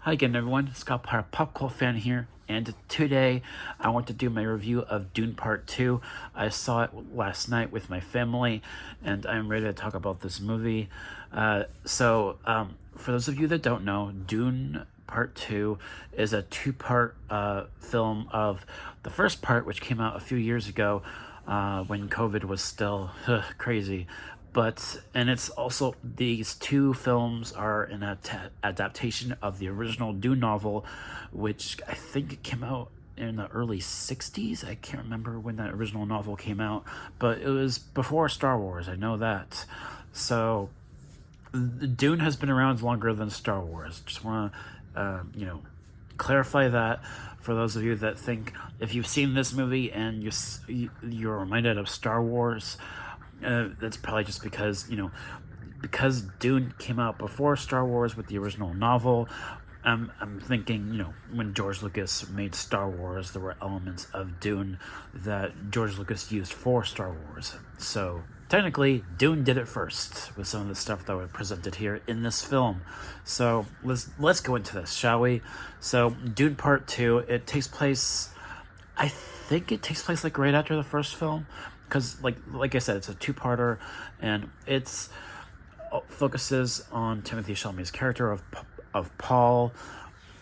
Hi again, everyone. Scott Power, Pop Cult fan here, and today I want to do my review of Dune Part 2. I saw it last night with my family, and I'm ready to talk about this movie. For those of you that don't know, Dune Part 2 is a two-part film of the first part, which came out a few years ago when COVID was still crazy. And it's also, these two films are an adaptation of the original Dune novel, which I think it came out in the early 60s. I can't remember when that original novel came out, but it was before Star Wars. I know that. So Dune has been around longer than Star Wars. Just want to, clarify that for those of you that think if you've seen this movie and you're reminded of Star Wars, that's probably just because Dune came out before Star Wars with the original novel. I'm thinking, when George Lucas made Star Wars, there were elements of Dune that George Lucas used for Star Wars. So technically, Dune did it first with some of the stuff that was presented here in this film. So let's go into this, shall we? So Dune Part 2, it takes place, I think it takes place like right after the first film, because like I said, it's a two-parter, and it's focuses on Timothee Chalamet's character of Paul,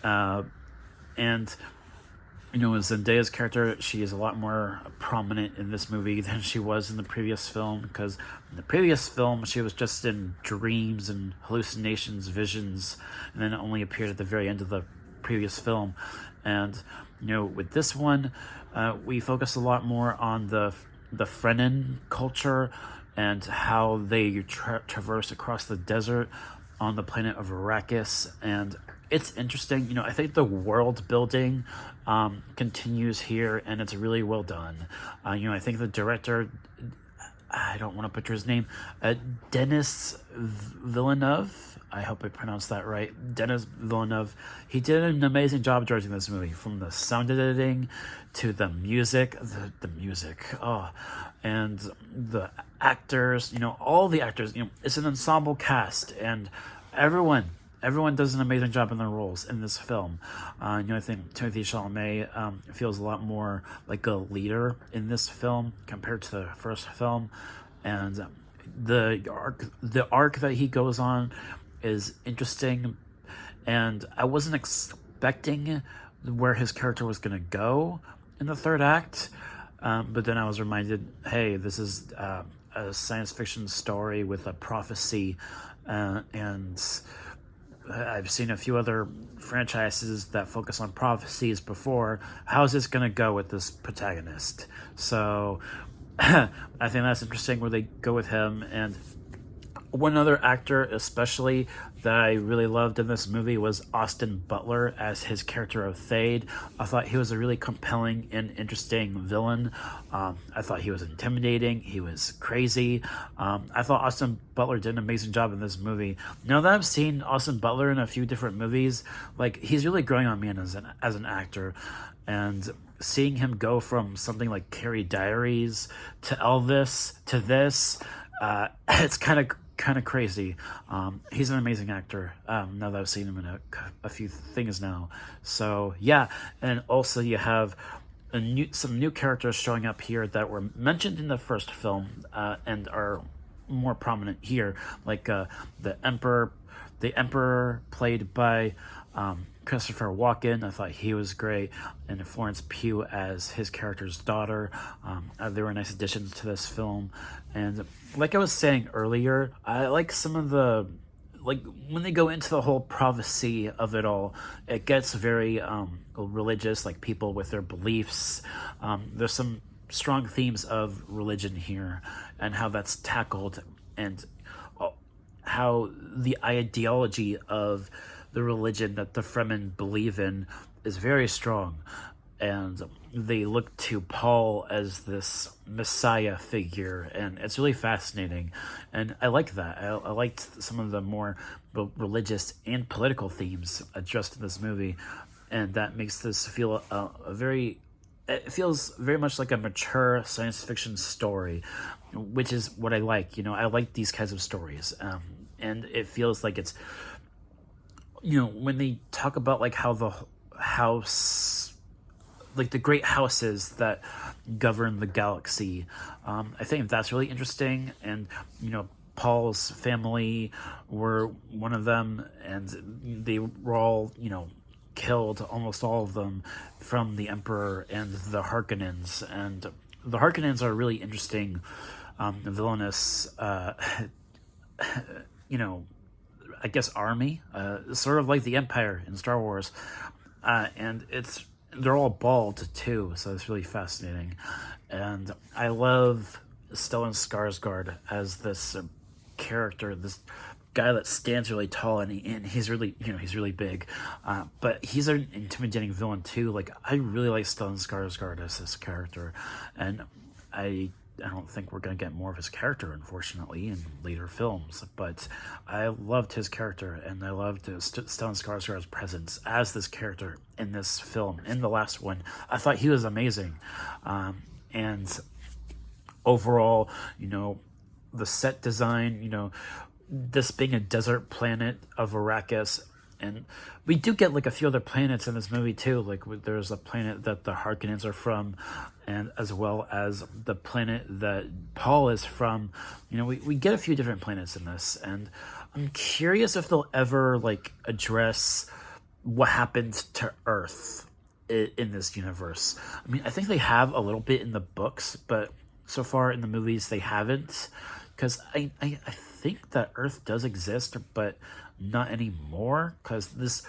and Zendaya's character. She is a lot more prominent in this movie than she was in the previous film, because in the previous film she was just in dreams and hallucinations, visions, and then it only appeared at the very end of the previous film. And with this one, we focus a lot more on the Fremen culture and how they traverse across the desert on the planet of Arrakis. And it's interesting. I think the world building continues here, and it's really well done. I think the director, I don't want to butcher his name, Denis Villeneuve. I hope I pronounced that right. Denis Villeneuve. He did an amazing job directing this movie, from the sound editing to the music, the music. And the actors. All the actors. It's an ensemble cast, and everyone does an amazing job in their roles in this film. I think Timothée Chalamet feels a lot more like a leader in this film compared to the first film, and the arc that he goes on is interesting, and I wasn't expecting where his character was going to go in the third act, but then I was reminded, hey, this is a science fiction story with a prophecy, and I've seen a few other franchises that focus on prophecies before. How's this going to go with this protagonist? So I think that's interesting where they go with him. And one other actor especially that I really loved in this movie was Austin Butler as his character of Thade. I thought he was a really compelling and interesting villain. I thought he was intimidating. He was crazy. I thought Austin Butler did an amazing job in this movie. Now that I've seen Austin Butler in a few different movies, he's really growing on me as an actor. And seeing him go from something like Carrie Diaries to Elvis to this, it's kind of crazy. He's an amazing actor. Now that I've seen him in a few things now, so yeah. And also you have some new characters showing up here that were mentioned in the first film, and are more prominent here, like the Emperor played by Christopher Walken. I thought he was great, and Florence Pugh as his character's daughter. They were nice additions to this film. And like I was saying earlier, I like some of the, when they go into the whole prophecy of it all, it gets very religious, like people with their beliefs. There's some strong themes of religion here and how that's tackled, and how the ideology of the religion that the Fremen believe in is very strong. And they look to Paul as this messiah figure, and it's really fascinating. And I like that. I liked some of the more religious and political themes addressed in this movie, and that makes this feel it feels very much like a mature science fiction story, which is what I like. I like these kinds of stories, and it feels like it's when they talk about like how the house, like the great houses that govern the galaxy, I think that's really interesting. And Paul's family were one of them, and they were all killed, almost all of them, from the Emperor and the Harkonnens. And the Harkonnens are really interesting, villainous, you know, I guess army, sort of like the Empire in Star Wars, and they're all bald too, so it's really fascinating. And I love Stellan Skarsgård as this character, this guy that stands really tall, and he's really he's really big, but he's an intimidating villain too. Like, I really like Stellan Skarsgård as this character, and I don't think we're going to get more of his character, unfortunately, in later films. But I loved his character, and I loved Stellan Skarsgård's presence as this character in this film. In the last one, I thought he was amazing. And overall, the set design, this being a desert planet of Arrakis, and we do get like a few other planets in this movie too. Like, there's a planet that the Harkonnens are from, and as well as the planet that Paul is from. We get a few different planets in this, and I'm curious if they'll ever like address what happened to Earth in this universe. I mean, I think they have a little bit in the books, but so far in the movies they haven't, because I think that Earth does exist, but not anymore, because this,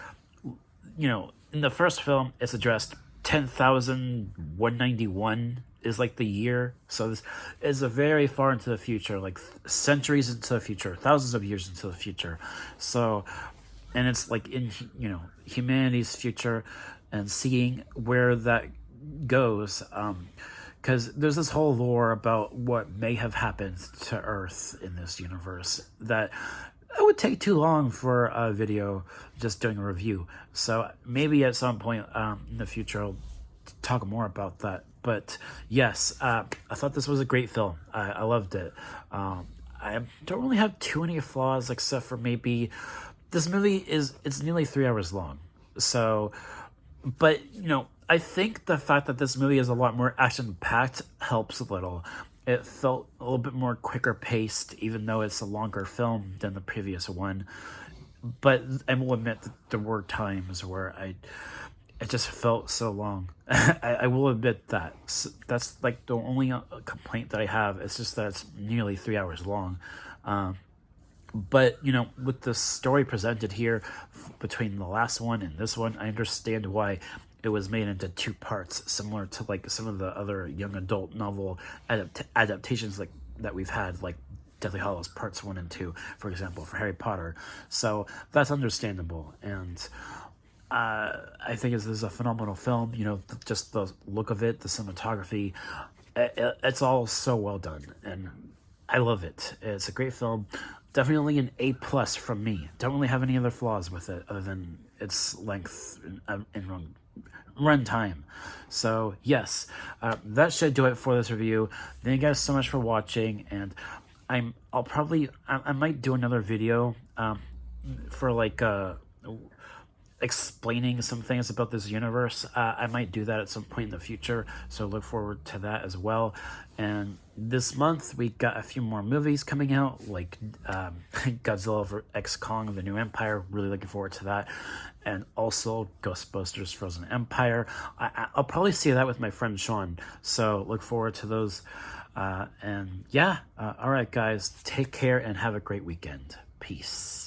in the first film, it's addressed 10,191 is like the year. So this is a very far into the future, like centuries into the future, thousands of years into the future. So, and it's like in, humanity's future, and seeing where that goes. Because there's this whole lore about what may have happened to Earth in this universe that it would take too long for a video just doing a review. So maybe at some point in the future I'll talk more about that. But yes, I thought this was a great film. I loved it. I don't really have too many flaws, except for maybe this movie it's nearly 3 hours long. So, but I think the fact that this movie is a lot more action-packed helps a little. It felt a little bit more quicker paced, even though it's a longer film than the previous one. But I will admit that there were times where it just felt so long. I will admit that. That's like the only complaint that I have. It's just that it's nearly 3 hours long. But, with the story presented here between the last one and this one, I understand why it was made into 2 parts, similar to like some of the other young adult novel adaptations like that we've had, like Deathly Hallows Parts 1 and 2, for example, for Harry Potter. So that's understandable. And I think this is a phenomenal film. Just the look of it, the cinematography, it's all so well done, and I love it. It's a great film. Definitely an A+ from me. Don't really have any other flaws with it other than its length and run time. So yes, that should do it for this review. Thank you guys so much for watching, and I might do another video for like explaining some things about this universe. I might do that at some point in the future, so look forward to that as well. And this month we got a few more movies coming out, like Godzilla x Kong: The New Empire. Really looking forward to that. And also Ghostbusters: Frozen Empire. I'll probably see that with my friend Sean, so look forward to those. And yeah, all right guys, take care and have a great weekend. Peace.